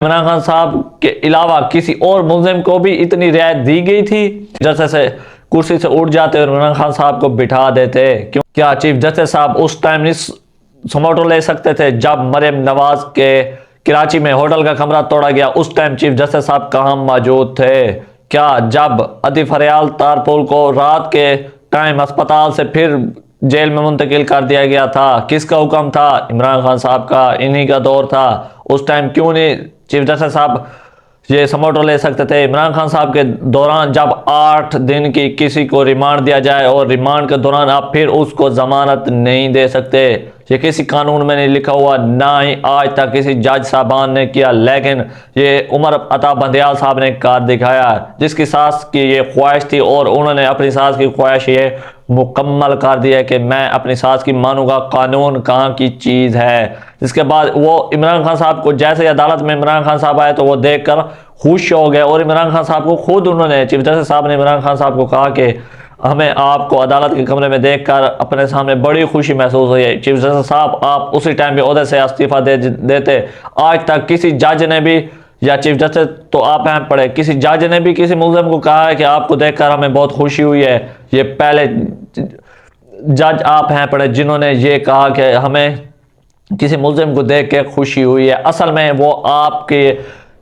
इमरान खान साहब के अलावा किसी और मुल्जिम को भी इतनी रियायत दी गई थी? जस्टिस से कुर्सी से उठ जाते और इमरान खान साहब को बिठा देते। क्यों? क्या चीफ जस्टिस साहब उस टाइम नहीं समोटो ले सकते थे जब मरियम नवाज के कराची में होटल का कमरा तोड़ा गया? उस टाइम चीफ जस्टिस साहब कहाँ मौजूद थे? क्या जब अतिफ फरियाल तारपुल को रात के टाइम अस्पताल से फिर जेल में मुंतकिल कर दिया गया था, किसका हुक्म था? इमरान खान साहब का, इन्हीं का दौर था। उस टाइम क्यों नहीं चीफ जस्टिस साहब ये समोटो ले सकते थे? इमरान खान साहब के दौरान जब 8 दिन की किसी को रिमांड दिया जाए और रिमांड के दौरान आप फिर उसको जमानत नहीं दे सकते, ये किसी कानून में नहीं लिखा हुआ, ना ही आज तक किसी जज साहबान ने किया। लेकिन ये उमर अता बंदयाल साहब ने कर दिखाया, जिसकी सास की ये ख्वाहिश थी और उन्होंने अपनी सास की ख्वाहिश ये मुकम्मल कर दिया कि मैं अपनी सास की मानूंगा, कानून कहाँ की चीज़ है। जिसके बाद वो इमरान खान साहब को जैसे अदालत में इमरान खान साहब आए तो वो देखकर खुश हो गए और इमरान खान साहब को खुद उन्होंने, चीफ जस्टिस साहब ने इमरान खान साहब को कहा कि हमें आपको अदालत के कमरे में देखकर अपने सामने बड़ी खुशी महसूस हुई है। चीफ जस्टिस साहब आप उसी टाइम पे ओहदे से इस्तीफा देते। आज तक किसी जज ने भी, या चीफ जस्टिस तो आप हैं पढ़े, किसी जज ने भी किसी मुल्जिम को कहा है कि आपको देखकर हमें बहुत खुशी हुई है? ये पहले जज आप हैं पढ़े जिन्होंने ये कहा कि हमें किसी मुल्जिम को देख के खुशी हुई है। असल में वो आपके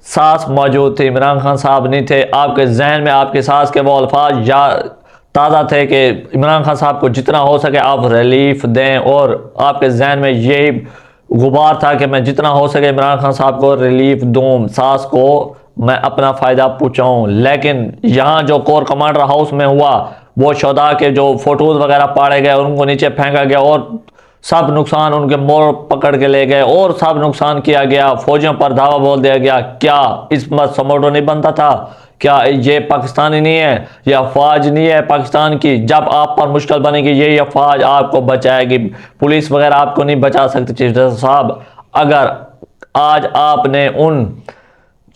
सास मौजूद थे, इमरान खान साहब नहीं थे। आपके जहन में आपके सास के वो अल्फाज या ताज़ा थे कि इमरान खान साहब को जितना हो सके आप रिलीफ दें, और आपके जहन में यही गुबार था कि मैं जितना हो सके इमरान खान साहब को रिलीफ दूं, सास को मैं अपना फ़ायदा पहुँचाऊँ। लेकिन यहाँ जो कोर कमांडर हाउस में हुआ, वो शोधा के जो फोटोज़ वगैरह पाड़े गए, उनको नीचे फेंका गया और सब नुकसान उनके मोर पकड़ के ले गए और सब नुकसान किया गया। फौजियों पर धावा बोल दिया गया। क्या इसमें समोटो नहीं बनता था? क्या ये पाकिस्तानी नहीं है? ये अफवाज नहीं है पाकिस्तान की? जब आप पर मुश्किल बनेगी यही अफवाज आपको बचाएगी, पुलिस वगैरह आपको नहीं बचा सकती। चीफ जस्टिस साहब, अगर आज आपने उन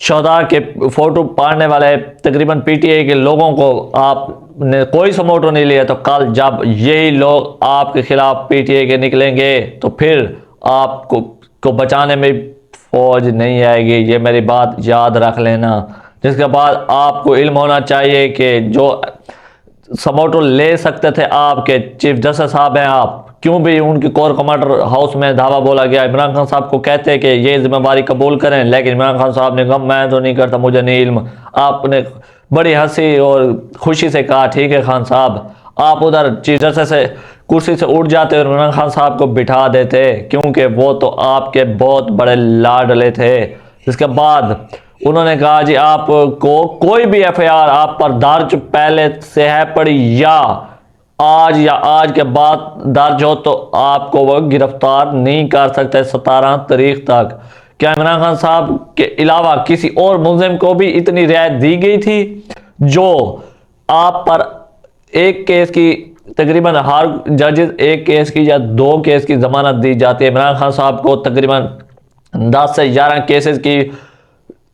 शोधा के फोटो पाड़ने वाले तकरीबन पीटीआई के लोगों को आपने कोई समोटो नहीं लिया, तो कल जब यही लोग आपके खिलाफ पीटीआई के निकलेंगे तो फिर आपको बचाने में फौज नहीं आएगी। ये मेरी बात याद रख लेना। जिसके बाद आपको इल्म होना चाहिए कि जो समोटो ले सकते थे आपके चीफ जस्टिस साहब हैं, आप क्यों भी उनकी कोर कमांडर हाउस में धावा बोला गया। इमरान खान साहब को कहते कि ये जिम्मेवारी कबूल करें, लेकिन इमरान खान साहब ने कहा मैं तो नहीं करता, मुझे नहीं इल्म। आपने बड़ी हंसी और खुशी से कहा ठीक है खान साहब। आप उधर चीफ जस्टिस से कुर्सी से उठ जाते और इमरान खान साहब को बिठा देते, क्योंकि वो तो आपके बहुत बड़े लाडले थे। इसके बाद उन्होंने कहा जी आपको कोई भी एफआईआर आप पर दर्ज पहले से है पड़ी या आज के बाद दर्ज हो तो आपको वो गिरफ्तार नहीं कर सकते 17 तारीख तक। क्या इमरान खान साहब के अलावा किसी और मुल्जिम को भी इतनी रियायत दी गई थी? जो आप पर एक केस की तकरीबन हर जजेस एक केस की या 2 केस की जमानत दी जाती है। इमरान खान साहब को तकरीबन 10 से 11 केसेस की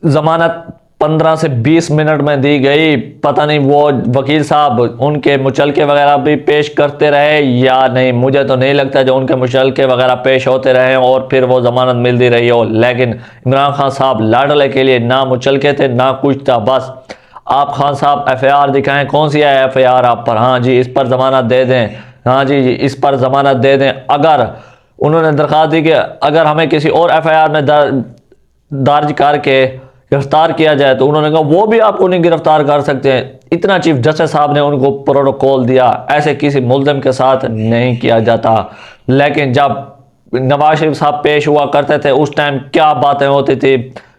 जमानत 15 से 20 मिनट में दी गई। पता नहीं वो वकील साहब उनके मुचलके वगैरह भी पेश करते रहे या नहीं, मुझे तो नहीं लगता जो उनके मुचलके वगैरह पेश होते रहे और फिर वो जमानत मिलती रही हो। लेकिन इमरान खान साहब लाडले के लिए ना मुचलके थे ना कुछ था। बस आप खान साहब एफआईआर दिखाएं, कौन सी है एफआईआर आप पर? हाँ जी इस पर जमानत दे दें, हाँ जी इस पर जमानत दे दें। अगर उन्होंने दरख्वास्त दी कि अगर हमें किसी और एफआईआर में दर्ज करके गिरफ्तार किया जाए, तो उन्होंने कहा वो भी आपको नहीं गिरफ्तार कर सकते हैं। इतना चीफ जस्टिस साहब ने उनको प्रोटोकॉल दिया। ऐसे किसी मुल्जिम के साथ नहीं किया जाता। लेकिन जब नवाज शरीफ साहब पेश हुआ करते थे उस टाइम क्या बातें होती थी?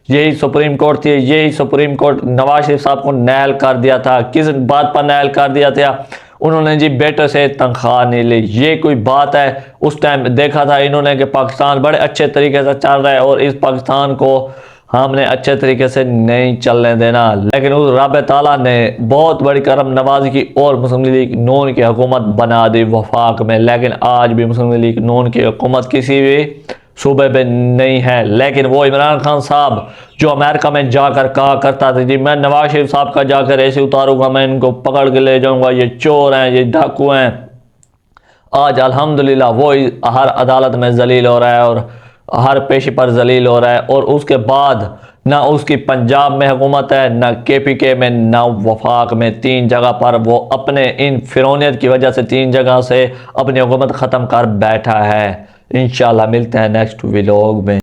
यही सुप्रीम कोर्ट थी, यही सुप्रीम कोर्ट नवाज शरीफ साहब को नाअहल कर दिया था। किस बात पर नाअहल कर दिया था? उन्होंने जी बेटे से तनख्वाह नहीं ली। ये कोई बात है? उस टाइम देखा था इन्होंने कि पाकिस्तान बड़े अच्छे तरीके से चल रहा है और इस पाकिस्तान को हमने अच्छे तरीके से नहीं चलने देना। लेकिन उस रब ताला ने बहुत बड़ी करम नवाजी की और मुस्लिम लीग नून की हुकूमत बना दी वफाक में। लेकिन आज भी मुस्लिम लीग नून की हुकूमत किसी भी सूबे पे नहीं है। लेकिन वो इमरान खान साहब जो अमेरिका में जाकर कहा करता था जी मैं नवाज शरीफ साहब का जाकर ऐसे उतारूंगा, मैं इनको पकड़ के ले जाऊंगा, ये चोर हैं, ये डाकू हैं। आज अल्हम्दुलिल्लाह वो हर अदालत में जलील हो रहा है और हर पेशी पर जलील हो रहा है। और उसके बाद ना उसकी पंजाब में हुकूमत है, ना KPK में, ना वफाक में। 3 जगह पर वो अपने इन फिरौनियत की वजह से 3 जगह से अपनी हुकूमत ख़त्म कर बैठा है। इंशाल्लाह मिलते हैं नेक्स्ट व्लॉग में।